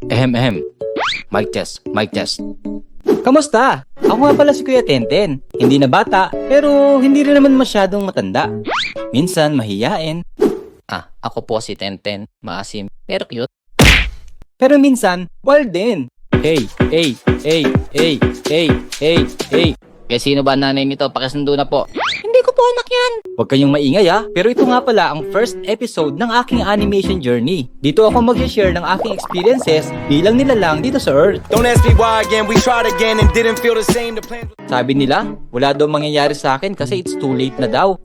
Ehem. Mic test, mic test. Kamusta? Ako nga pala si Kuya Tenten. Hindi na bata, pero hindi rin naman masyadong matanda. Minsan mahiyain, Ako po si Tenten. Maasim, pero cute. pero minsan wild din. Hey. Kaya sino ba ang nanay nito? Pakisundo na po. Hindi ko po anak yan. Huwag kayong maingay pero ito nga pala ang first episode ng aking animation journey. Dito ako mag-share ng aking experiences bilang nilalang dito sa Earth. Don't ask me why again, we tried again and didn't feel the same. The plan. Sabi nila, wala daw mangyayari sa akin kasi it's too late na daw.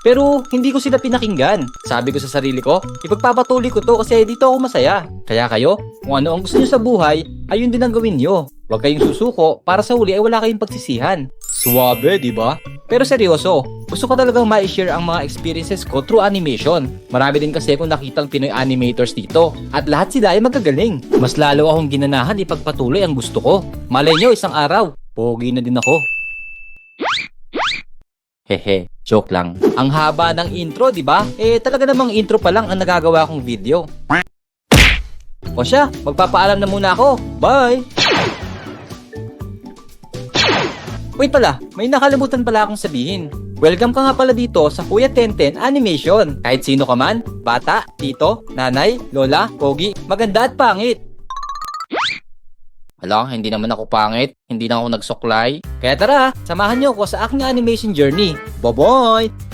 Pero hindi ko sila pinakinggan. Sabi ko sa sarili ko, ipagpapatuloy ko to kasi dito ako masaya. Kaya kayo, kung ano ang gusto nyo sa buhay, ayun din ang gawin nyo. Huwag kayong susuko para sa huli ay wala kayong pagsisihan. Suwabe, di ba? Pero seryoso, gusto ko talagang ma-share ang mga experiences ko through animation. Marami din kasi akong nakitang Pinoy animators dito. At lahat sila ay magagaling. Mas lalo akong ginanahan ipagpatuloy ang gusto ko. Malay nyo, isang araw, pogi na din ako. Hehe, joke lang. Ang haba ng intro, di ba? Talaga namang intro pa lang ang nagagawa kong video. O siya, magpapaalam na muna ako. Bye! Wait pala, may nakalimutan pala akong sabihin. Welcome ka nga pala dito sa Kuya Tenten Animation. Kahit sino ka man, bata, tito, nanay, lola, pogi, maganda at pangit. Hala, hindi naman ako pangit. Hindi na ako nagsuklay. Kaya tara, samahan niyo ako sa aking animation journey. Bye-bye!